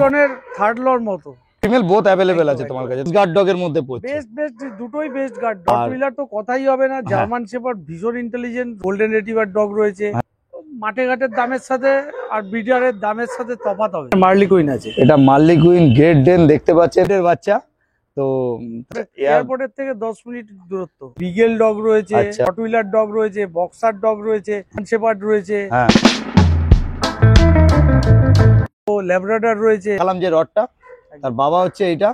লিপটনের third লর মতো female both available আছে তোমার কাছে। গার্ড ডগের মধ্যে পড়ছে, বেস্ট দুটোই বেস্ট গার্ড। রটউইলার তো কথাই হবে না, জার্মান শেপার্ড ভীষণ ইন্টেলিজেন্ট, গোল্ডেন রিট্রিভার ডগ রয়েছে। মাঠে ঘাটের দামের সাথে আর ব্রিডারের দামের সাথে তফাৎ হবে। মার্লি কুইন আছে, এটা মার্লি কুইন গ্রেট ডেন দেখতে পাচ্ছেন এর বাচ্চা। তো এয়ারপোর্টের থেকে 10 মিনিট দূরত্ব। বিগেল ডগ রয়েছে, রটউইলার ডগ রয়েছে, বক্সার ডগ রয়েছে, শেপার্ড রয়েছে, ও ল্যাব্রাডর রয়েছে। বললাম যে রডটা তার বাবা হচ্ছে এইটা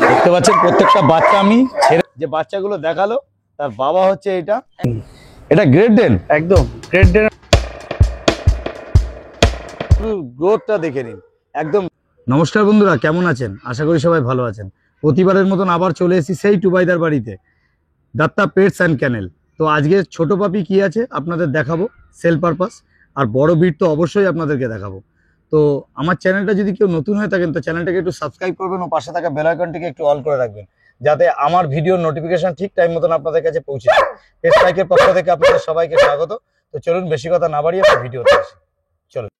দেখতে পাচ্ছেন। প্রত্যেকটা বাচ্চা আমি ছেড়ে যে বাচ্চাগুলো দেখালো তার বাবা হচ্ছে এইটা। এটা গ্রেট ডেন, একদম গ্রেট ডেন। গ্রোথটা দেখে নিন একদম। নমস্কার বন্ধুরা, কেমন আছেন? আশা করি সবাই ভালো আছেন। প্রতিবারের মতন আবার চলে এসেছি সেই টুবাইদার বাড়িতে, দত্তা পেটস অ্যান্ড ক্যানেল। তো আজকে ছোট পাপি কি আছে আপনাদের দেখাবো, সেল পারপাস। আর বড় বিট তো অবশ্যই আপনাদেরকে দেখাবো। তো আমার চ্যানেলটা যদি কেউ নতুন হয়ে থাকেন তো চ্যানেলটাকে একটু সাবস্ক্রাইব করবেন ও পাশে থাকা বেল আইকনটিকে একটু অল করে রাখবেন, যাতে আমার ভিডিওর নোটিফিকেশন ঠিক টাইম মতন আপনাদের কাছে পৌঁছে যায়। পেটস লাইকের পক্ষ থেকে আপনাদের সবাইকে স্বাগত। তো চলুন বেশি কথা না বাড়িয়ে আমরা ভিডিওতে আসি। চলুন।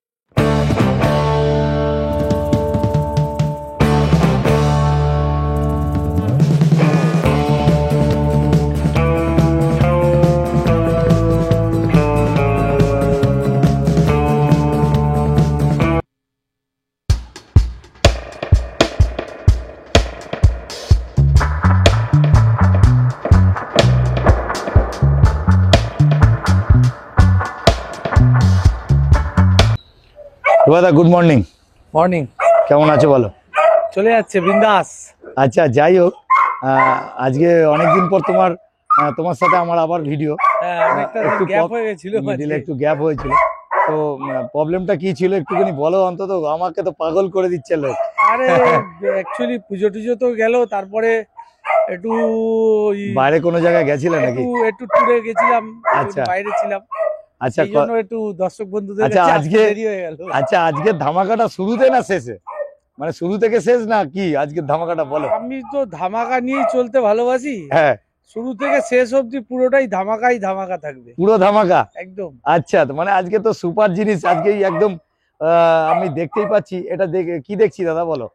দাদা গুড মর্নিং। মর্নিং। কেমন আছো বলো? চলে যাচ্ছে বিন্দাস। আচ্ছা, যাই হোক, আজকে অনেকদিন পর তোমার সাথে আমার আবার ভিডিও। একটু গ্যাপ হয়ে গেছিল, একটু গ্যাপ হয়েছিল। তো প্রবলেমটা কি ছিল একটুখানি বলো অন্তত, আমাকে তো পাগল করে দিচ্ছে লোক। আরে অ্যাকচুয়ালি পুজো টুজো তো গেল, তারপরে একটু বাইরে কোনো জায়গায় গেছিলে নাকি? একটু ট্যুরে গেছিলাম, আচ্ছা বাইরে ছিলাম। আচ্ছা, একটু দর্শক বন্ধুদের আচ্ছা আজকে দেরি হয়ে গেল। আচ্ছা, আজকে ধামাকাটা শুরুতে না শেষে, মানে শুরু থেকে শেষ না কি আজকে ধামাকাটা বলো? আমি তো ধামাকা নিয়েই চলতে ভালোবাসি। হ্যাঁ, শুরু থেকে শেষ অবধি পুরোটাই ধামাকা থাকবে, পুরো ধামাকা একদম। আচ্ছা, মানে আজকে তো সুপার জিনিস, আজকেই একদম আমি দেখতেই পাচ্ছি। এটা দেখে কি দেখছি দাদা বলো?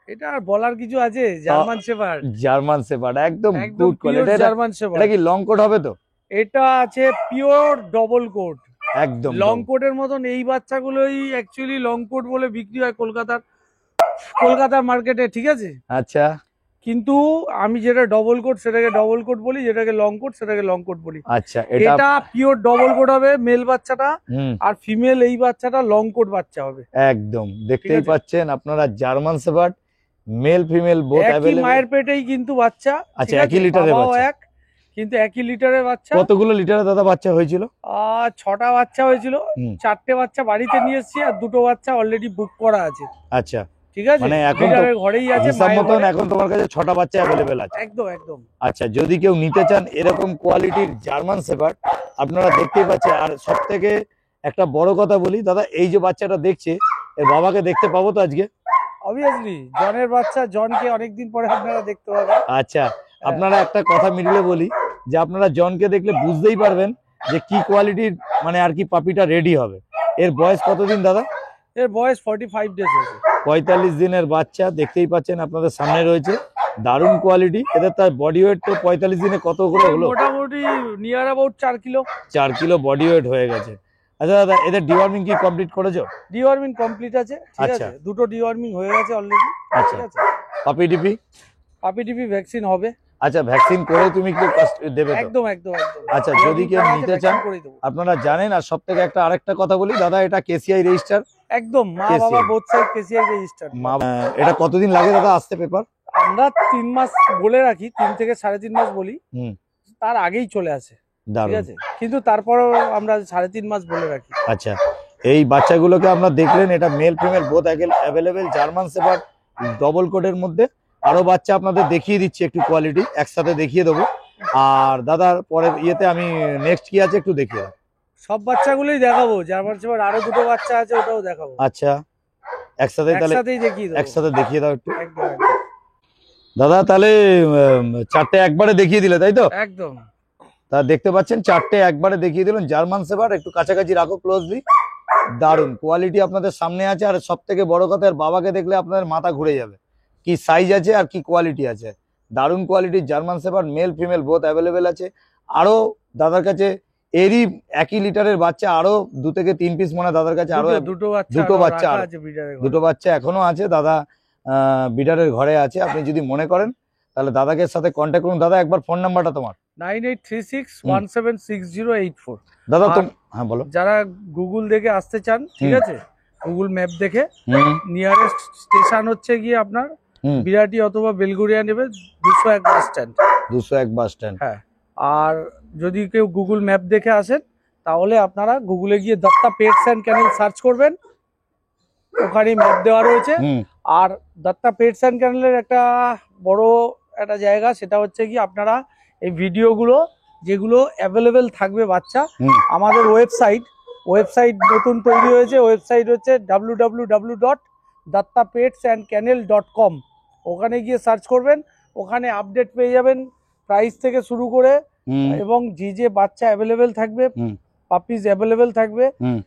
এটা আর বলার কিছু আছে? German shepherd. জার্মান শেপার্ড, একদম গুড কোয়ালিটি। German shepherd. এটা কি লং কোট হবে তো? এটা আছে পিওর ডবল কোট, একদম লং কোটের মতন। এই বাচ্চাগুলোই অ্যাকচুয়ালি লং কোট বলে বিক্রি হয় কলকাতার মার্কেটে, ঠিক আছে? আচ্ছা, কিন্তু আমি যেটা ডবল কোট সেটাকে ডবল কোট বলি, যেটাকে লং কোট সেটাকে লং কোট বলি। আচ্ছা, এটা পিওর ডবল কোট হবে মেল বাচ্চাটা, আর ফিমেল এই বাচ্চাটা লং কোট বাচ্চা হবে। একদম দেখতেই পাচ্ছেন আপনারা, German shepherd male female both available. মায়ের পেটেই কিন্তু বাচ্চা। আচ্ছা, একই লিটারের বাচ্চা, কিন্তু একই লিটারের বাচ্চা। কতগুলো লিটারে দাদা বাচ্চা হয়েছিল? 6টা বাচ্চা হয়েছিল। 4টে বাচ্চা বাড়িতে নিয়ে এসেছি, আর 2টো বাচ্চা অলরেডি বুক করা আছে। আচ্ছা, ঠিক আছে, মানে এখন ঘরেই আছে এখন তোমার কাছে 6টা বাচ্চা अवेलेबल আছে। একদম। আচ্ছা, যদি কেউ নিতে চান এরকম কোয়ালিটির জার্মান শেপার্ড, আপনারা দেখতেই পাচ্ছেন। আর সবথেকে একটা বড় কথা বলি দাদা, এই যে বাচ্চাটা দেখছে এর বাবাকে দেখতে পাবো তো আজকে? অবভিয়াসলি জনের বাচ্চা, জনকে অনেকদিন পরে আপনারা দেখতে পাবেন। আচ্ছা, আপনারা একটা কথা মিডিলে বলি যে আপনারা জনকে দেখলে বুঝতেই পারবেন যে কি কোয়ালিটির, মানে আর কি পাপিটা রেডি হবে। এর বয়স কতদিন দাদা? এর বয়স 45 ডেজ হয়েছে। 45 দিনের বাচ্চা দেখতেই পাচ্ছেন আপনাদের সামনে রয়েছে, দারুণ কোয়ালিটি। এদের তার বডি ওয়েট তো 45 দিনে কত করে হলো? মোটামুটি near about 4 kilo. 4 kilo body weight হয়ে গেছে। আচ্ছা দাদা, এদের ডিওয়ার্মিং কি কমপ্লিট করেছো? ডিওয়ার্মিং কমপ্লিট আছে, ঠিক আছে। 2টো ডিওয়ার্মিং হয়ে গেছে অলরেডি। আচ্ছা, পাপি টিপি ভ্যাকসিন হবে। আচ্ছা, ভ্যাকসিন করে তুমি কি দেবে তো? একদম। আচ্ছা, যদি কেউ নিতে চান আপনারা জানেন। আর সবথেকে আরেকটা কথা বলি দাদা, এটা কেসিআই রেজিস্টার। একদম, মা বাবা বোথ সাইড কেসিআই রেজিস্টার। এটা কতদিন লাগে দাদা আসতে পেপার? আমরা 3 মাস বলে রাখি, 3 থেকে 3.5 মাস বলি, তার আগেই চলে আসে, ঠিক আছে। কিন্তু তারপরও আমরা 3.5 মাস বলে রাখি। আচ্ছা, এই বাচ্চাগুলোকে আপনারা দেখলেন, এটা male female both available, German shepherd double কোটের মধ্যে। আরো বাচ্চা আপনাদের দেখিয়ে দিচ্ছি, একটু কোয়ালিটি একসাথে দেখিয়ে দেবো। আর দাদার পরের ইয়েতে আমি নেক্সট কি আছে একটু দেখিয়ে দেবো। সব বাচ্চাগুলোই দেখাবো, জার্মান শেপার্ড আরো 2টো বাচ্চা আছে, ওটাও দেখাবো। আচ্ছা, একসাথেই দেখিয়ে দাও একটু। দাদা তাহলে 4টে একবারে দেখিয়ে দিলে, তাই তো? একদম। তা দেখতে পাচ্ছেন 4টে একবারে দেখিয়ে দিলেন জার্মান শেপার্ড। একটু কাছাকাছি রাখো, ক্লোজলি। দারুন কোয়ালিটি আপনাদের সামনে আছে। আর সব থেকে বড় কথা, এর বাবাকে দেখলে আপনাদের মাথা ঘুরে যাবে, কি সাইজ আছে আর কি কোয়ালিটি আছে। দারুন কোয়ালিটির German shepherd male female both available আছে। আরো দাদার কাছে এরই একই লিটারের বাচ্চা আরো 2 থেকে 3 পিস মনে হয় দাদার কাছে আরো দুটো দুটো বাচ্চা রাখা আরো। আছে breeder এর ঘরে। দুটো বাচ্চা এখনো আছে দাদা, বিডারের ঘরে আছে। আপনি যদি মনে করেন তাহলে দাদাকে সাথে কন্ট্যাক্ট করুন। দাদা একবার ফোন নাম্বারটা তোমার। 9836176084। দাদা আর তো হ্যাঁ বলো। যারা গুগল দেখে আসতে চান, ঠিক আছে, গুগল ম্যাপ দেখে হুম নিয়ারেস্ট স্টেশন হচ্ছে গিয়ে আপনার হুম বিরাটি অথবা বেলগুড়িয়া নেবে 201 বাস স্ট্যান্ড। 201 bus stand. হ্যাঁ, আর যদি কেউ গুগল ম্যাপ দেখে আসেন তাহলে আপনারা গুগলে গিয়ে Datta pets and kennel search করবেন, ওখানে ম্যাপ দেওয়া রয়েছে। হুম আর দত্তা পেটস অ্যান্ড ক্যানেলের একটা বড় একটা জায়গা, সেটা হচ্ছে কি আপনারা এই ভিডিওগুলো যেগুলো অ্যাভেলেবেল থাকবে বাচ্চা, হুম আমাদের ওয়েবসাইট নতুন তৈরি হয়েছে। ওয়েবসাইট হচ্ছে www.dattapetsandkennel.com। ওখানে গিয়ে সার্চ করবেন, ওখানে আপডেট পেয়ে যাবেন প্রাইস থেকে শুরু করে, হুম এবং যে বাচ্চা অ্যাভেলেবেল থাকবে, হুম পাপিজ অ্যাভেলেবেল থাকবে, হুম।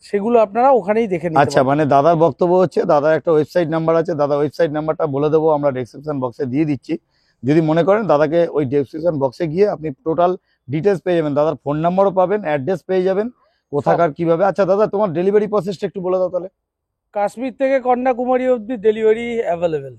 সেগুলো আপনারা ওখানেই দেখে নিতে আচ্ছা, পারবেন। মানে দাদার বক্তব্য হচ্ছে দাদার একটা ওয়েবসাইট নাম্বার আছে। দাদা ওয়েবসাইট নাম্বারটা বলে দেবো, আমরা ডেসক্রিপশন বক্সে দিয়ে দিচ্ছি। যদি মনে করেন দাদাকে ওই ডেসক্রিপশন বক্সে গিয়ে আপনি টোটাল ডিটেলস পেয়ে যাবেন, দাদার ফোন নাম্বারও পাবেন, অ্যাড্রেস পেয়ে যাবেন, কোথাকার কিভাবে। আচ্ছা দাদা তোমার ডেলিভারি প্রসেসটা একটু বলে দাও তাহলে। কাশ্মীর থেকে কন্যাকুমারী অবধি ডেলিভারি অ্যাভেলেবেল,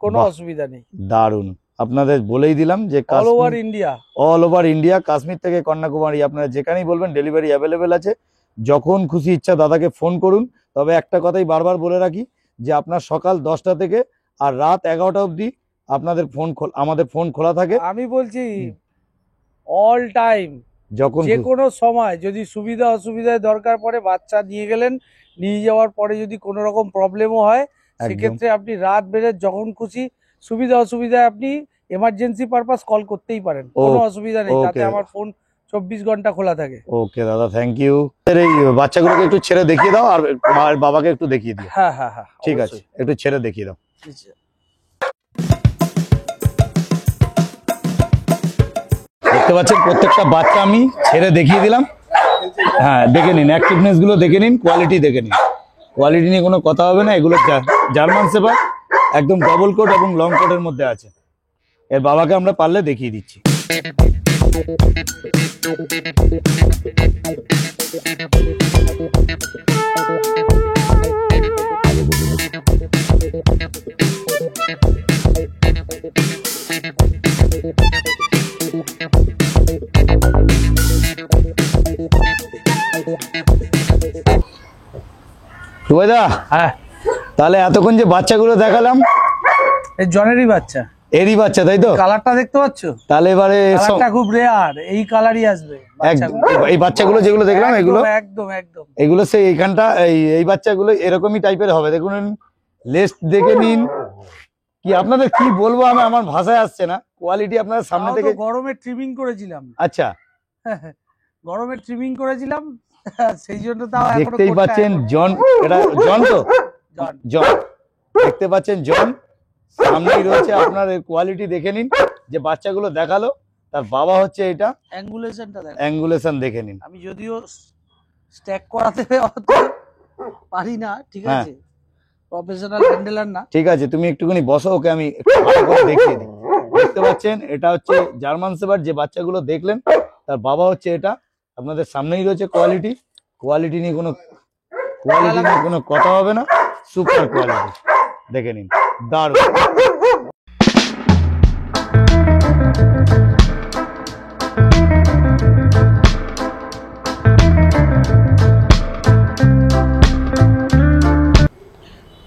কোনো বাহ। অসুবিধা নেই। দারুন, আপনাদের বলেই দিলাম যে all over India. All over India, Kashmir থেকে কন্যাকুমারী আপনারা যেখানেই বলবেন ডেলিভারি অ্যাভেলেবেল আছে। যখন খুশি ইচ্ছা দাদাকে ফোন করুন। তবে একটা কথাই বারবার বলে রাখি যে আপনার সকাল 10টা থেকে আর রাত 11টা অবধি আপনাদের আমাদের ফোন খোলা থাকে। আমি বলছি অল টাইম, যখন যে কোনো সময় যদি সুবিধা অসুবিধায় দরকার পড়ে, বাচ্চা নিয়ে গেলেন, নিয়ে যাওয়ার পরে যদি কোনো রকম প্রবলেমও হয়, সেক্ষেত্রে আপনি রাত বেড়ে যখন খুশি সুবিধা অসুবিধায় আপনি এমার্জেন্সি পারপাস কল করতেই পারেন, কোনো অসুবিধা নেই। তাতে আমার ফোন 24 ঘন্টা খোলা থাকে। ওকে দাদা, থ্যাংক ইউ। এই বাচ্চাগুলোকে একটু ছেড়ে দেখিয়ে দাও, আর মার বাবাকে একটু দেখিয়ে দিও। হ্যাঁ হ্যাঁ হ্যাঁ, ঠিক আছে, একটু ছেড়ে দেখিয়ে দাও। দেখতে পাচ্ছেন প্রত্যেকটা বাচ্চা আমি ছেড়ে দেখিয়ে দিলাম। হ্যাঁ দেখে নিন, অ্যাক্টিভনেস গুলো দেখে নিন, কোয়ালিটি দেখে নিন। কোয়ালিটি নিয়ে কোনো কথা হবে না। এগুলো জার্মান শেফার্ড, একদম ডবল কোট এবং লং কোটের মধ্যে আছে। এর বাবাকে আমরা পারলে দেখিয়ে দিচ্ছি। সুবেদা, হ্যাঁ, তাহলে এতক্ষণ যে বাচ্চাগুলো দেখালাম এই জনেরই বাচ্চা, এরই বাচ্চা, তাই তো? কালারটা দেখতে পাচ্ছ? তাহলে এবারে কালারটা খুব রেয়ার, এই কালারই আসবে এই বাচ্চাগুলো যেগুলো দেখলাম এগুলো একদম একদম এগুলো সেই এইখানটা এই বাচ্চাগুলো এরকমই টাইপের হবে। দেখুন লেস দেখে নিন, কি আপনাদের কি বলবো আমি, আমার ভাষায় আসছে না। কোয়ালিটি আপনাদের সামনে থেকে। গরমে ট্রিমিং করেছিলাম। আচ্ছা, গরমে ট্রিমিং করেছিলাম, সেই জন্য তাও দেখতেই পাচ্ছেন জন, এটা জন তো জন, দেখতে পাচ্ছেন জন সামনেই রয়েছে। আপনার কোয়ালিটি দেখে নিন। যে বাচ্চাগুলো দেখালো তার বাবা হচ্ছে এটা। অ্যাঙ্গুলেশনটা দেখেন, অ্যাঙ্গুলেশন দেখে নিন। আমি যদিও স্ট্যাক করাতে অত পারি না, ঠিক আছে, প্রফেশনাল হ্যান্ডেলার না। ঠিক আছে, তুমি একটুখানি বসো, ওকে আমি ভালো করে দেখিয়ে দিই। দেখতে পাচ্ছেন এটা হচ্ছে জার্মান শেফার্ড। যে বাচ্চাগুলো দেখলেন তার বাবা হচ্ছে এটা। আপনাদের সামনেই রয়েছে কোয়ালিটি নিয়ে কোনো কথা হবে না। সুপার কোয়ালিটি দেখে নিন, দারুণ।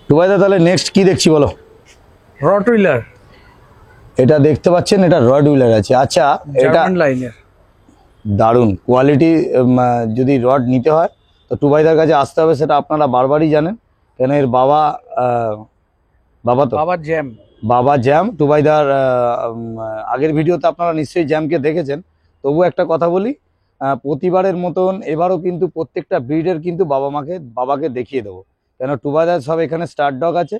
দুবাইদা, তাহলে নেক্সট কি দেখছি বলো? রটউইলার, এটা দেখতে পাচ্ছেন, এটা রটউইলার আছে। আচ্ছা, এটা জার্মান লাইনের দারুণ কোয়ালিটি। যদি রড নিতে হয় তো টুবাইদার কাছে আসতে হবে, সেটা আপনারা বারবারই জানেন। কেন এর বাবা বাবা জ্যাম টুবাইদার। আগের ভিডিওতে আপনারা নিশ্চয়ই জ্যামকে দেখেছেন। তবু একটা কথা বলি, প্রতিবারের মতন এবারও কিন্তু প্রত্যেকটা ব্রিডের কিন্তু বাবাকে দেখিয়ে দেবো। কেন টুবাইদার সব এখানে স্টার ডগ আছে,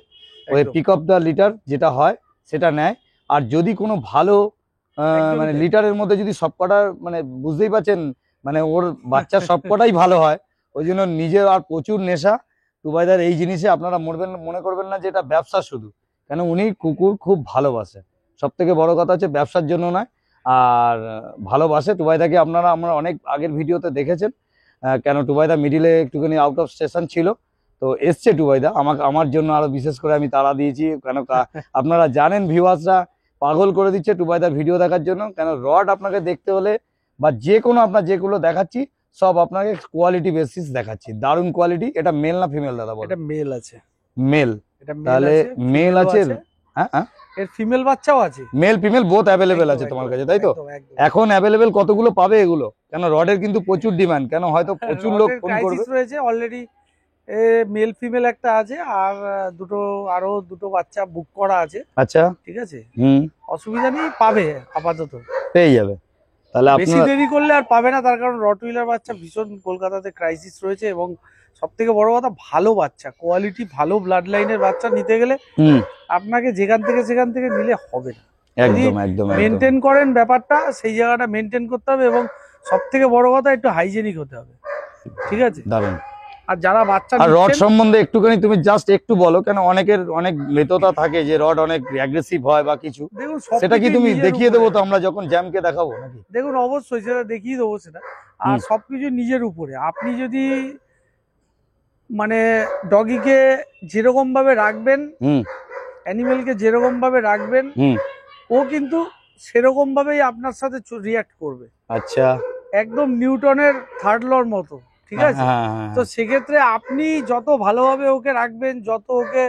ওই পিক অফ দ্য লিটার যেটা হয় সেটা নেয়। আর যদি কোনো ভালো মানে লিটারের মধ্যে যদি সবকটা, মানে বুঝতেই পারছেন, মানে ওর বাচ্চা সবকটাই ভালো হয়, ওই জন্য নিজের আর প্রচুর নেশা টুবাইদার এই জিনিসে। আপনারা মনে করবেন না যে এটা ব্যবসা শুধু, কেন উনি কুকুর খুব ভালোবাসে। সব থেকে বড় কথা হচ্ছে ব্যবসার জন্য নয়, আর ভালোবাসে টুবাইদাকে। আমরা অনেক আগের ভিডিওতে দেখেছেন, কেন টুবাইদা মিডিলে একটুখানি আউট অফ স্টেশন ছিল, তো এসছে টুবাইদা আমার জন্য আরো বিশেষ করে আমি তাড়া দিয়েছি। কেন আপনারা জানেন ভিউয়ার্সরা পাগল করে দিচ্ছে টুবাইদার ভিডিও দেখার জন্য। কেন রড আপনাকে দেখতে হলে বা যে কোনো আপনার যেগুলো দেখাচ্ছি সব আপনাকে কোয়ালিটি বেসিস দেখাচ্ছি, দারুণ কোয়ালিটি। এটা মেল না ফিমেল দাদা বলো? এটা মেল আছে। মেল, এটা তাহলে মেল আছে। হ্যাঁ হ্যাঁ, এর ফিমেল বাচ্চাও আছে। মেল ফিমেল বোথ অ্যাভেলেবেল আছে তোমার কাছে, তাই তো? এখন অ্যাভেলেবেল কতগুলো পাবে এগুলো? কেন রডের কিন্তু প্রচুর ডিমান্ড, কেন হয়তো প্রচুর লোক ফোন করবে। রয়েছে অলরেডি, মেল ফিমেল একটা আছে, আর আরো দুটো বাচ্চা বুক করা আছে। আচ্ছা, ঠিক আছে, অসুবিধা নেই, পাবে আপাতত, পেয়ে যাবে। তাহলে বেশি দেরি করলে আর পাবে না, তার কারণ রটউইলার বাচ্চা ভীষণ কলকাতাতে ক্রাইসিস রয়েছে, এবং সব থেকে বড় কথা ভালো বাচ্চা, কোয়ালিটি ভালো ব্লাড লাইনের বাচ্চা নিতে গেলে আপনাকে যেখান থেকে নিলে হবে না। একদম একদম মেনটেন করেন ব্যাপারটা, সেই জায়গাটা মেনটেন করতে হবে, এবং সব থেকে বড় কথা একটু হাইজেনিক হতে হবে। ঠিক আছে, দারুণ। আর যারা বাচ্চা আর রড সম্বন্ধে একটুখানি তুমি জাস্ট একটু বলো, কেন অনেকের অনেক মেততা থাকে যে রড অনেক অ্যাগ্রেসিভ হয় বা কিছু, দেখুন সেটা কি তুমি দেখিয়ে দেবো তো আমরা যখন জ্যামকে দেখাবো নাকি? দেখুন অবশ্যই সেটা দেখিয়ে দেবো সেটা। আর সবকিছু নিজের উপরে, আপনি যদি মানে ডগিকে যেরকম ভাবে রাখবেন, অ্যানিমেলকে যেরকম ভাবে রাখবেন, ও কিন্তু সেরকম ভাবেই আপনার সাথে রিয়াক্ট করবে। আচ্ছা, একদম নিউটনের থার্ড লর মতো। ঠিক আছে, তো সেক্ষেত্রে আপনি যত ভালোভাবে ওকে রাখবেন, যত ওকে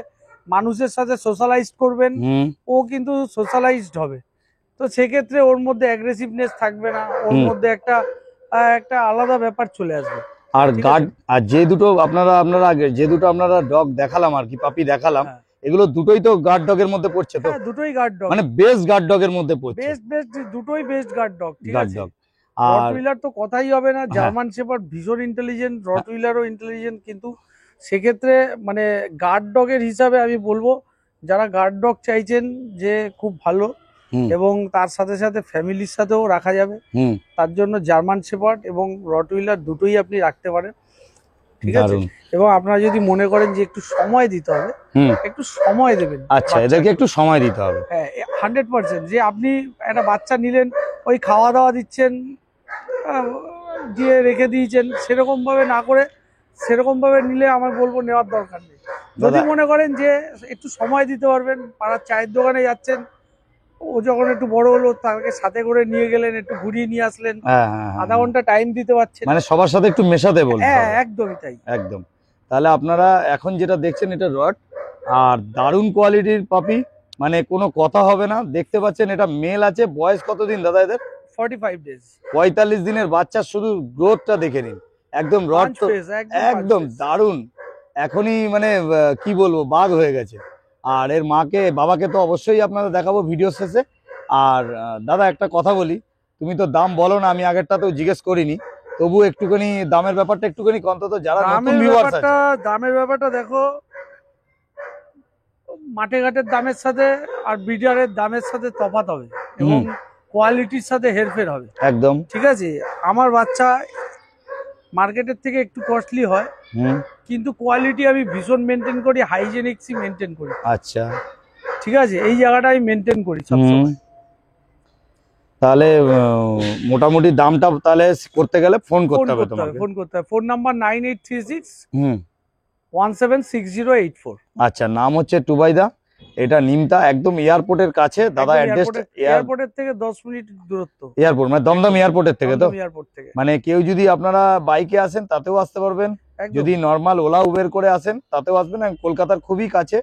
মানুষের সাথে সোশ্যালাইজ করবেন, ও কিন্তু সোশ্যালাইজড হবে। তো সেক্ষেত্রে ওর মধ্যে অ্যাগ্রেসিভনেস থাকবে না, ওর মধ্যে একটা আলাদা ব্যাপার চলে আসবে। আর গার্ড, আর যে দুটো আপনারা ডগ দেখালাম আর কি, পাপি দেখালাম, এগুলো দুটোই তো গার্ড ডগের মধ্যে পড়ছে তো? হ্যাঁ, দুটোই গার্ড ডগ, মানে বেস্ট গার্ড ডগের মধ্যে পড়ছে। বেস্ট দুটোই বেস্ট গার্ড ডগ। ঠিক আছে, আর রটউইলার তো কথাই হবে না, জার্মান শেপার্ড ভীষণ ইন্টেলিজেন্ট, রটউইলারও ইন্টেলিজেন্ট, কিন্তু সেক্ষেত্রে মানে গার্ড ডগের হিসাবে আমি বলবো যারা গার্ড ডগ চাইছেন যে খুব ভালো এবং তার সাথে সাথে ফ্যামিলির সাথেও রাখা যাবে, তার জন্য জার্মান শেপার্ড এবং রটউইলার দুটোই আপনি রাখতে পারেন। ঠিক আছে, এবং আপনারা যদি মনে করেন যে একটু সময় দিতে হবে, একটু সময় দেবেন। আচ্ছা, এদেরকে একটু সময় দিতে হবে। হ্যাঁ, 100%। যে আপনি একটা বাচ্চা নিলেন, ওই খাওয়া দাওয়া দিচ্ছেন, দিয়ে রেখে দিয়েছেন, সেরকম ভাবে না করে সেরকম ভাবে নিলে আমার বলবো নেওয়ার দরকার নেই। যদি মনে করেন যে একটু সময় দিতে পারবেন, পাড়ার চায়ের দোকানে যাচ্ছেন, ও যখন একটু বড় হলো তাকে সাথে করে নিয়ে গেলেন, একটু ঘুরিয়ে নিয়ে আসলেন, আধা ঘন্টা টাইম দিতে পারছেন, মানে সবার সাথে একটু মেশাতে বলতে। হ্যাঁ, একদমই তাই, একদম। তাহলে আপনারা এখন যেটা দেখছেন এটা রড, আর দারুণ কোয়ালিটির পাপি, মানে কোনো কথা হবে না। দেখতে পাচ্ছেন এটা মেল আছে। বয়স কতদিন দাদা এদের? 45 ডেজ, 45 দিনের বাচ্চা। শুধু গ্রোথটা দেখে নিন, একদম রড তো একদম দারুণ। এখনই মানে কি বলবো, বাঘ হয়ে গেছে। আর এর বাবাকে তো অবশ্যই আপনারা দেখাবো ভিডিও শেষে। আর দাদা একটা কথা বলি, তুমি তো দাম বলো না, আমি আগেরটাতেও জিজ্ঞেস করিনি, তবু একটুখানি দামের ব্যাপারটা একটুখানি অন্তত যারা নতুন ভিউয়ার্স আছে। দামের ব্যাপারটা দেখো, মাঠে ঘাটের দামের সাথে আর ব্রিডারের দামের সাথে তফাৎ হবে, এবং কোয়ালিটির সাথে হেরফের হবে। একদম ঠিক আছে, আমার বাচ্চা মার্কেটের থেকে একটু কস্টলি হয়, কিন্তু কোয়ালিটি আমি ভীষণ মেনটেন করি, হাইজেনিক্সই মেনটেন করি। আচ্ছা, ঠিক আছে, এই জায়গাটা আমি মেনটেন করি সবসময়। তাহলে মোটামুটি দামটা তাহলে করতে গেলে ফোন করতে হবে তোমাকে। Phone number 9836 176084। আচ্ছা, নাম হচ্ছে টুবাইদা, এটা নিমতা, একদম এয়ারপোর্টের কাছে। দাদা অ্যাড্রেস? এয়ারপোর্টের থেকে 10 মিনিট দূরত্ব। এয়ারপোর্ট মানে দমদম এয়ারপোর্টের থেকে তো? এয়ারপোর্ট থেকে। মানে কেউ যদি আপনারা বাইকে আসেন তাতেও আসতে পারবেন, যদি নর্মাল ওলা উবের করে আসেন তাতেও আসবেন। কলকাতার খুবই কাছে।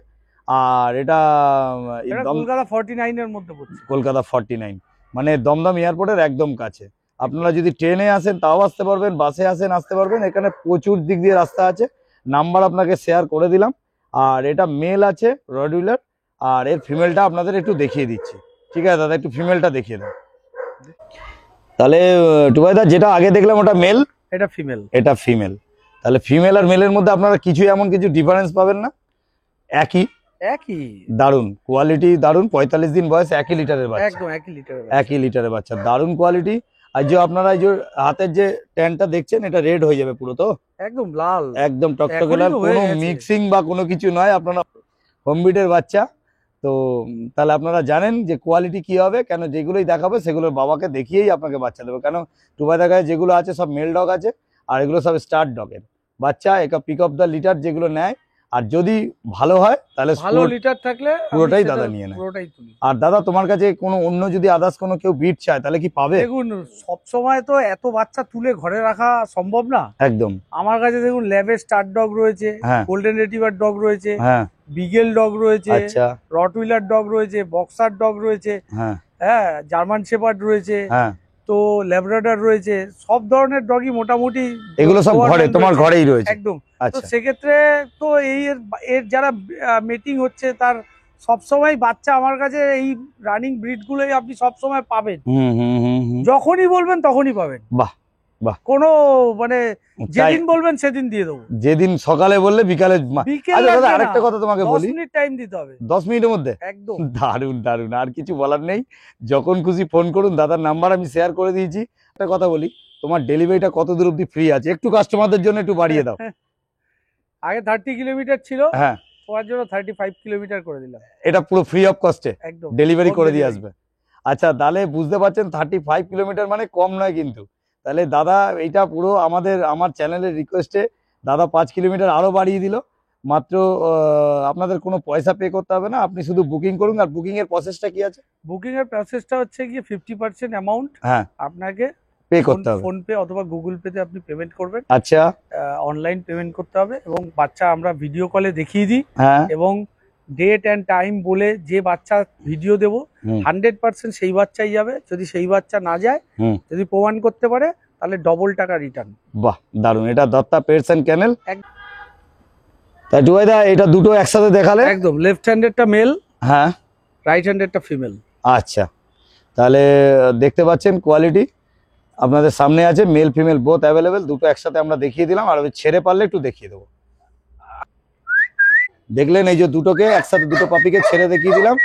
আর এটা কলকাতা 49 এর মধ্যে পড়ছে। কলকাতা 49 মানে দমদম এয়ারপোর্টের একদম কাছে। আপনারা যদি ট্রেনে আসেন তাও আসতে পারবেন, বাসে আসতে পারবেন। এখানে প্রচুর দিক দিয়ে রাস্তা আছে, নাম্বার আপনাকে শেয়ার করে দিলাম। আর এটা মেল আছে রটউইলার, আর এর ফিমেলটা আপনাদের একটু দেখিয়ে দিচ্ছি। ঠিক আছে দাদা, একটু ফিমেলটা দেখিয়ে দাও। তাহলে টুবাইদা যেটা আগে দেখলাম ওটা মেল, এটা ফিমেল, এটা ফিমেল। তাহলে ফিমেল আর মেলের মধ্যে আপনারা কিছু এমন কিছু ডিফারেন্স পাবেন না, একই দারুণ কোয়ালিটি, দারুণ। 45 দিন বয়স, 1 লিটারের বাচ্চা, একদম 1 লিটারের বাচ্চা, দারুণ কোয়ালিটি। আর যে আপনারা এই যে হাতের যে ট্যানটা দেখছেন, এটা রেড হয়ে যাবে পুরো তো? একদম লাল, একদম টকটকে এখনই লাল, তো হয়ে কোনো গেছে। মিক্সিং বা কোনো কিছু নয়। আপনারা হোম ব্রিডের বাচ্চা তো তাহলে আপনারা জানেন যে কোয়ালিটি কি হবে। কেন যেগুলোই দেখাবে সেগুলোর বাবাকে দেখিয়েই আপনাকে বাচ্চা দেবে। কেন টুবাইদার কাছে যেগুলো আছে সব মেল ডগ আছে, আর এগুলো সব স্টার ডগের বাচ্চা। একা পিক অফ দ্য লিটার যেগুলো নেয়, আর যদি ভালো হয় তাহলে ভালো লিটার থাকলে আমি পুরোটাই সেটা দাদা নিয়ে নেয়। পুরোটাই তুলি। আর দাদা তোমার কাছে কোনো অন্য যদি আদার্স কোনো কেউ বিট চায় তাহলে কি পাবে? দেখুন সব সময় তো এত বাচ্চা তুলে ঘরে রাখা সম্ভব না। একদম। আমার কাছে দেখুন ল্যাবের স্টার ডগ রয়েছে, হ্যাঁ। গোল্ডেন রিট্রিভার ডগ রয়েছে, হ্যাঁ। বিগেল ডগ রয়েছে, আচ্ছা। রটউইলার ডগ রয়েছে, বক্সার ডগ রয়েছে, হ্যাঁ। হ্যাঁ, জার্মান শেপার্ড রয়েছে, হ্যাঁ। তো ল্যাব্রাডর রয়েছে। সব ধরনের ডগই মোটামুটি এগুলো সব overall ঘরে তোমার রয়েছে। ঘরেই রয়েছে? একদম। তো আচ্ছা। সেক্ষেত্রে তো এর যারা মিটিং হচ্ছে তার সবসময় বাচ্চা আমার কাছে এই রানিং ব্রিড গুলোই আপনি সবসময় পাবেন। হুম হুম হুম হুম। যখনই বলবেন তখনই পাবেন। বাহ বাহ। কোনো মানে যেদিন বলবেন সেদিন দিয়ে দেবো। যেদিন সকালে বললে বিকালে বিকেল আচ্ছা দাদা লাগবে না, আরেকটা কথা তোমাকে 10 বলি। মিনিট টাইম দিতে হবে। 10 মিনিটের মধ্যে? একদম। দারুন দারুন, আর কিছু বলার নেই। যখন খুশি ফোন করুন, দাদার নাম্বার আমি শেয়ার করে দিয়েছি। একটা কথা বলি, তোমার ডেলিভারিটা কত দূর অব্দি ফ্রি আছে? একটু কাস্টমারদের জন্য একটু বাড়িয়ে দাও। আগে 30 কিলোমিটার ছিল, হ্যাঁ, তোমার জন্য 35 কিলোমিটার করে দিলাম। এটা পুরো ফ্রি অফ কস্টে একদম ডেলিভারি Home করে দিয়ে delivery। আসবে। আচ্ছা, তাহলে বুঝতে পারছেন 35 কিলোমিটার মানে কম নয় কিন্তু। তাহলে দাদা এইটা পুরো আমার চ্যানেলের রিকোয়েস্টে দাদা 5 কিলোমিটার আরো বাড়িয়ে দিল। মাত্র আপনাদের কোনো পয়সা পে করতে হবে না, আপনি শুধু বুকিং করুন। আর বুকিং এর প্রসেসটা কি আছে? বুকিং এর প্রসেসটা হচ্ছে গিয়ে 50% অ্যামাউন্ট হ্যাঁ, আপনাকে পে করতে হবে। ফোন পে অথবা গুগল পে তে আপনি পেমেন্ট করবেন। আচ্ছা। অনলাইন পেমেন্ট করতে হবে এবং বাচ্চা আমরা ভিডিও কলে দেখিয়ে দিই হ্যাঁ। এবং ডেট অ্যান্ড টাইম বলে যে বাচ্চা ভিডিও দেবো 100% সেই বাচ্চাই যাবে। যদি সেই বাচ্চা না যায়, যদি প্রমাণ করতে পারে, তাহলে ডবল টাকা রিটার্ন। বাহ, দারুন। এটা দত্তা পেটস এন্ড ক্যানেল। তাই জুবাইদা এটা দুটো একসাথে দেখালে? একদম। লেফট হ্যান্ডেরটা মেল, হ্যাঁ, রাইট হ্যান্ডেরটা ফিমেল। আচ্ছা, তাহলে দেখতে পাচ্ছেন কোয়ালিটি আপনাদের সামনে আছে, মেল ফিমেল বোথ অ্যাভেলেবেল। দুটো একসাথে আমরা দেখিয়ে দিলাম, আর ছেড়ে পারলে একটু দেখিয়ে দেবো। দেখলেন এই যে দুটোকে একসাথে, দুটো পাপিকে ছেড়ে দেখিয়ে দিলাম।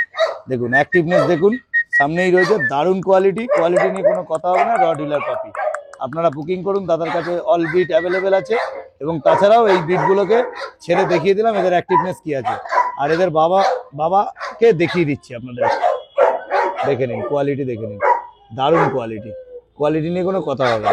দেখুন অ্যাক্টিভনেস দেখুন, সামনেই রয়েছে। দারুণ কোয়ালিটি নিয়ে কোনো কথা হবে না। রডউইলার পাপি আপনারা বুকিং করুন, দাদার কাছে অল ব্রিড অ্যাভেলেবেল আছে। এবং তাছাড়াও এই ব্রিডগুলোকে ছেড়ে দেখিয়ে দিলাম এদের অ্যাক্টিভনেস কি আছে। আর এদের বাবাকে দেখিয়ে দিচ্ছি আপনাদের। দেখে নিন কোয়ালিটি, দেখে নিন, দারুণ কোয়ালিটি নিয়ে কোনো কথা হবে না।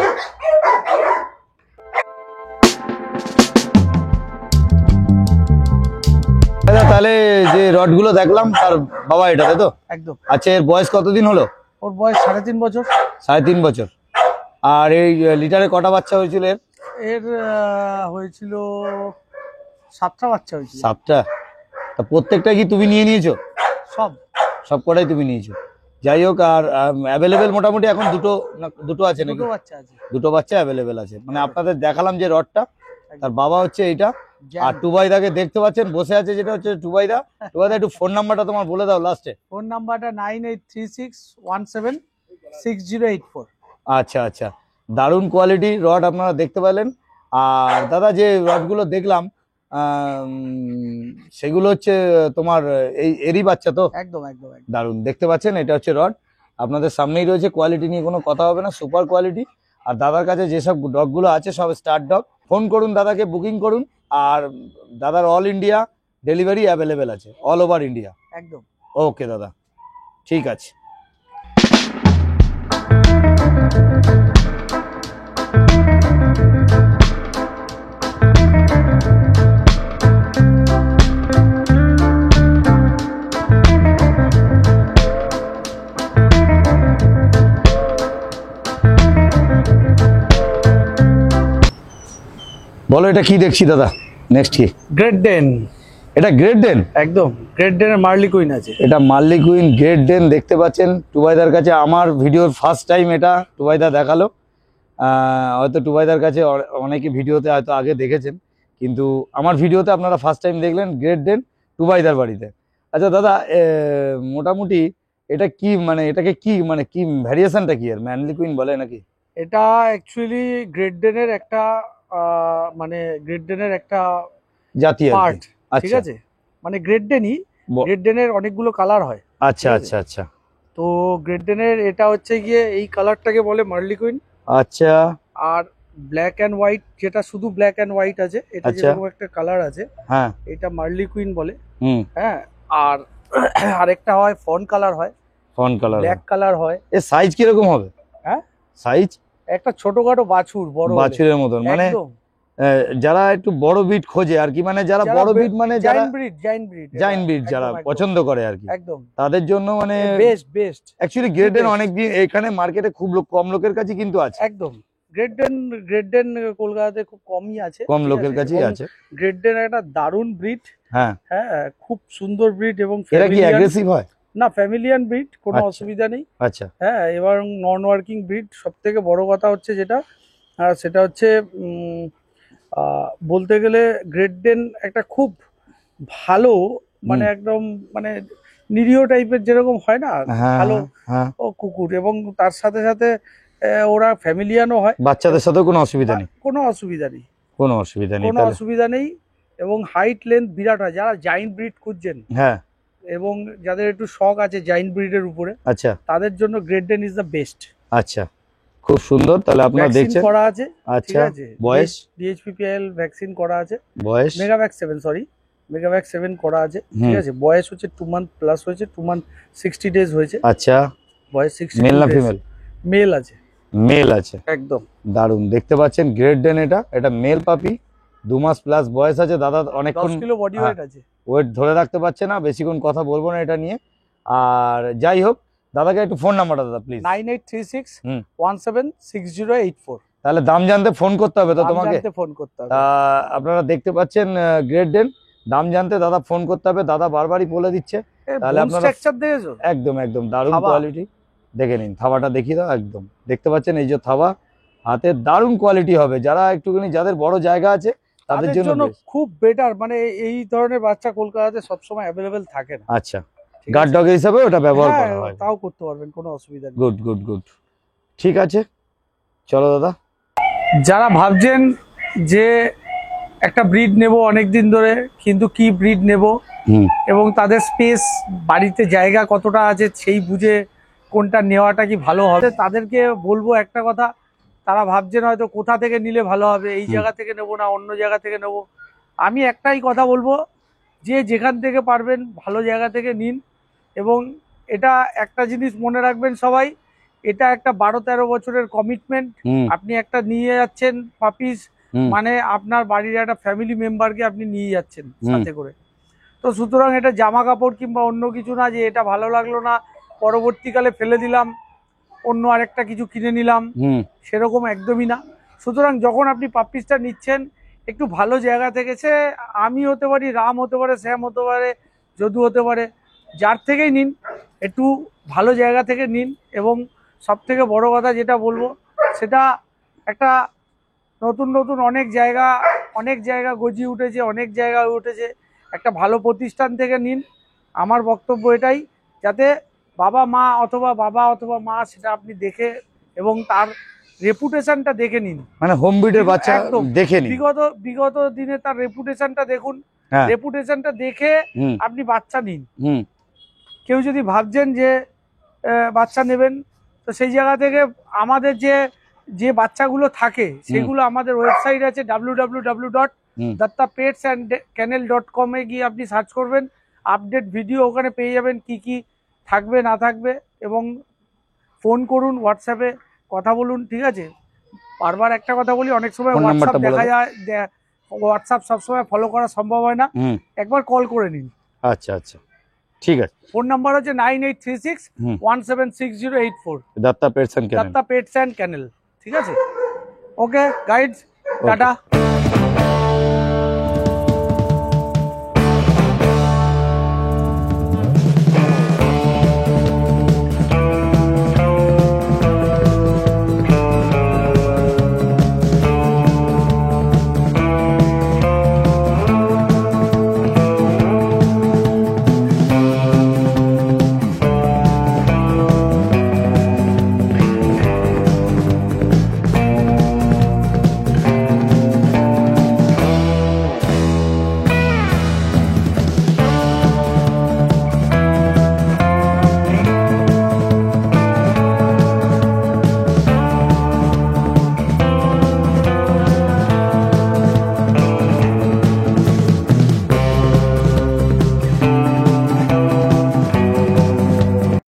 তাহলে যে রডগুলো দেখলাম তার বাবা এটা, তাই তো? একদম। আচ্ছা, এর বয়স কতদিন হলো? ওর বয়স 3.5 বছর। 3.5 বছর। আর এই লিটারে কটা বাচ্চা হয়েছিল এর? এর হয়েছিল 7টা বাচ্চা হয়েছিল। 7টা? তা প্রত্যেকটা কি তুমি নিয়ে নিয়েছো? সব কটাই তুমি নিয়েছো? যাই হোক, আর অ্যাভেলেবেল মোটামুটি এখন দুটো আছে নাকি? দুটো বাচ্চা আছে। দুটো বাচ্চা অ্যাভেলেবেল আছে। মানে আপনাদের দেখালাম যে রডটা, তার বাবা হচ্ছে এইটা। আর জ্যাম। টুবাইদাকে দেখতে পাচ্ছেন বসে আছে, যেটা হচ্ছে টুবাইদা। একটু ফোন নাম্বারটা তোমার বলে দাও লাস্টে। ফোন নাম্বারটা 9836176084। আচ্ছা আচ্ছা, দারুণ কোয়ালিটি রড আপনারা দেখতে পেলেন। আর দাদা যে রডগুলো দেখলাম সেগুলো হচ্ছে তোমার এরই বাচ্চা তো? একদম। দারুণ দেখতে পাচ্ছেন, এটা হচ্ছে রড আপনাদের সামনেই রয়েছে। কোয়ালিটি নিয়ে কোনো কথা হবে না, সুপার কোয়ালিটি। আর দাদার কাছে যেসব ডগগুলো আছে সব স্টার ডগ। ফোন করুন দাদাকে, বুকিং করুন। আর দাদার অল ইন্ডিয়া ডেলিভারি অ্যাভেলেবেল আছে, অল ওভার ইন্ডিয়া। একদম। ওকে দাদা, ঠিক আছে। বলো এটা কি দেখছি দাদা? নেক্সট কি? গ্রেট ডেন। এটা গ্রেট ডেন? একদম গ্রেট ডেনের মার্লি কুইন আছে। এটা মার্লি কুইন গ্রেট ডেন দেখতে পাচ্ছেন টুবাইদার কাছে। আমার ভিডিওর ফার্স্ট টাইম এটা টুবাইদা দেখালো। হয়তো টুবাইদার কাছে অনেকে ভিডিওতে হয়তো আগে দেখেছেন, কিন্তু আমার ভিডিওতে আপনারা ফার্স্ট টাইম দেখলেন গ্রেট ডেন টুবাইদার বাড়িতে। আচ্ছা দাদা, মোটামুটি এটা কি মানে এটাকে কি মানে কি ভ্যারিয়েশনটা কি এর? মার্লি কুইন বলে নাকি? এটা অ্যাকচুয়ালি গ্রেট ডেনের একটা মানে গ্রেট ডেনের একটা জাতি পার্ট, ঠিক আছে? মানে গ্রেট ডেনের অনেকগুলো কালার হয়। আচ্ছা আচ্ছা আচ্ছা। তো গ্রেট ডেনের এটা হচ্ছে গিয়ে এই কালারটাকে বলে মার্লি কুইন। আচ্ছা। আর ব্ল্যাক অ্যান্ড হোয়াইট, যেটা শুধু ব্ল্যাক অ্যান্ড হোয়াইট আছে, এটা আচ্ছা। যেরকম একটা কালার আছে, হ্যাঁ। এটা মার্লি কুইন বলে। হুম। হ্যাঁ, আর আরেকটা হয় ফন কালার হয়, ফন কালার, ব্ল্যাক কালার হয়। এর সাইজ কিরকম হবে? হ্যাঁ, সাইজ একটা ছোটখাটো বাছুর, বড় বাছুরের মতন, মানে একদম। যারা একটু বড় বিট খোঁজে আর কি, মানে যারা বড় বিট, মানে যারা জাইন্ট ব্রিড যারা পছন্দ করে আর কি, একদম তাদের জন্য মানে বেস্ট। অ্যাকচুয়ালি গ্রেডেন অনেক দিন এখানে মার্কেটে খুব কম লোকের কাছে কিন্তু আছে। একদম গ্রেডেন কলকাতাতে খুব কমই আছে, কম লোকের কাছেই আছে। গ্রেডেন একটা দারুণ ব্রিড। হ্যাঁ হ্যাঁ, খুব সুন্দর ব্রিড এবং এরা কি অ্যাগ্রেসিভ হয়? না, ফ্যামিলিয়ান ব্রিড, কোনো আচ্ছা। অসুবিধা নেই। আচ্ছা। হ্যাঁ, এবার নন ওয়ার্কিং ব্রিড। সব থেকে বড় কথা হচ্ছে যেটা, সেটা হচ্ছে বলতে গেলে গ্রেডেন একটা খুব ভালো, মানে একদম মানে নিরীহ টাইপের যেরকম হয় না, ভালো ও কুকুর, এবং তার সাথে সাথে ওরা ফ্যামিলিয়ানও হয়। বাচ্চাদের সাথে কোনো অসুবিধা নেই? কোনো অসুবিধা নেই, কোনো অসুবিধা নেই, কোনো অসুবিধা নেই। এবং হাইট লেন্থ বিরাট হয়। যারা জাইন্ট ব্রিড খুঁজছেন, হ্যাঁ, এবং যাদের একটু শখ আছে জাইন্ট ব্রিডের উপরে, আচ্ছা, তাদের জন্য গ্রেডেন ইজ দ্য বেস্ট। আচ্ছা, খুব সুন্দর। তাহলে আপনারা দেখছেন করা আছে। আচ্ছা, বয়স ডিএইচপিপিএল ভ্যাকসিন করা আছে, বয়স মেগাভ্যাক্স 7, সরি, মেগাভ্যাক্স 7 করা আছে, ঠিক আছে। বয়স হচ্ছে 2 মান্থ প্লাস হয়েছে, 2 মান্থ 60 ডেজ হয়েছে। আচ্ছা, বয়স 60। মেল না ফিমেল? মেল আছে। মেল আছে, একদম দারুন। দেখতে পাচ্ছেন গ্রেট ডেন, এটা মেল পাপি, 2 মাস প্লাস বয়স আছে। দাদা অনেকক্ষণ 10 কিলো বডি ওয়েট আছে, ওয়েট ধরে রাখতে পারছে না, বেশিক্ষণ কথা বলবো না এটা নিয়ে। আর যাই হোক, দাদাকে একটু ফোন নাম্বারটা দাদা প্লিজ। 9836176084। তাহলে দাম জানতে ফোন করতে হবে তো তোমাকে? ফোন করতে হবে। আপনারা দেখতে পাচ্ছেন গ্রেট ডেন, দাম জানতে দাদা ফোন করতে হবে। দাদা বারবারই বলে দিচ্ছে। তাহলে আপনারা স্ট্রাকচার দেখেছো? একদম একদম দারুণ কোয়ালিটি। দেখে নিন থাবাটা, দেখিয়ে দাও। একদম দেখতে পাচ্ছেন, এই যে থাবা, হাতে দারুণ কোয়ালিটি হবে। যারা একটুখানি, যাদের বড় জায়গা আছে, তাদের জন্য খুব বেটার। মানে এই ধরনের বাচ্চা কলকাতাতে সবসময় অ্যাভেলেবেল থাকে না। আচ্ছা, গার্ড ডগ হিসাবে ওটা ব্যবহার করা হয়, তাও করতে পারবেন, কোনো অসুবিধা নেই। গুড গুড গুড, ঠিক আছে, চলো দাদা। যারা ভাবছেন যে একটা ব্রিড নেব অনেকদিন ধরে, কিন্তু কি ব্রিড নেব, এবং তাদের স্পেস, বাড়িতে জায়গা কতটা আছে সেই বুঝে কোনটা নেওয়াটা কি ভালো হবে, তাদেরকে বলবো একটা কথা। তারা ভাবছেন হয়তো কোথা থেকে নিলে ভালো হবে, এই জায়গা থেকে নেবো না অন্য জায়গা থেকে নেব। আমি একটাই কথা বলবো, যে যেখান থেকে পারবেন ভালো জায়গা থেকে নিন। এবং এটা একটা জিনিস মনে রাখবেন সবাই, এটা একটা 12-13 বছরের কমিটমেন্ট। আপনি একটা নিয়ে যাচ্ছেন পাপিস, মানে আপনার বাড়ির একটা ফ্যামিলি মেম্বারকে আপনি নিয়ে যাচ্ছেন সাথে করে। তো সুতরাং এটা জামা কাপড় কিংবা অন্য কিছু না, যে এটা ভালো লাগলো না পরবর্তীকালে ফেলে দিলাম, অন্য আরেকটা কিছু কিনে নিলাম, সেরকম একদমই না। সুতরাং যখন আপনি পাপিসটা নিচ্ছেন, একটু ভালো জায়গা থেকে, সে আমি হতে পারি, রাম হতে পারে, শ্যাম হতে পারে, যদু হতে পারে, যার থেকেই নিন একটু ভালো জায়গা থেকে নিন। এবং সব থেকে বড় কথা যেটা বলবো, সেটা একটা নতুন নতুন অনেক জায়গা গজিয়ে উঠেছে, অনেক জায়গা উঠেছে, একটা ভালো প্রতিষ্ঠান থেকে নিন। আমার বক্তব্য এটাই, যাতে বাবা অথবা মা সেটা আপনি দেখে এবং তার রেপুটেশনটা দেখে নিন। মানে হোম ব্রিডের বাচ্চা দেখে নিন, বিগত দিনে তার রেপুটেশনটা দেখুন, রেপুটেশনটা দেখে আপনি বাচ্চা নিন। কেউ যদি ভাবছেন যে বাচ্চা নেবেন, তো সেই জায়গা থেকে আমাদের যে বাচ্চাগুলো থাকে সেগুলো আমাদের ওয়েবসাইট আছে www.dattapetsandkennel.com এ গিয়ে আপনি সার্চ করবেন, আপডেট ভিডিও ওখানে পেয়ে যাবেন, কি কি থাকবে না থাকবে। এবং ফোন করুন, হোয়াটসঅ্যাপে কথা বলুন, ঠিক আছে। বারবার একটা কথা বলি, অনেক সময় হোয়াটসঅ্যাপ দেখা যায়, হোয়াটসঅ্যাপ সবসময় ফলো করা সম্ভব হয় না, একবার কল করে নিন। আচ্ছা আচ্ছা, ঠিক আছে। ফোন নাম্বার হচ্ছে 9836176084, দত্তা পেটস অ্যান্ড ক্যানেল। ঠিক আছে। ওকে গাইডস, টাটা।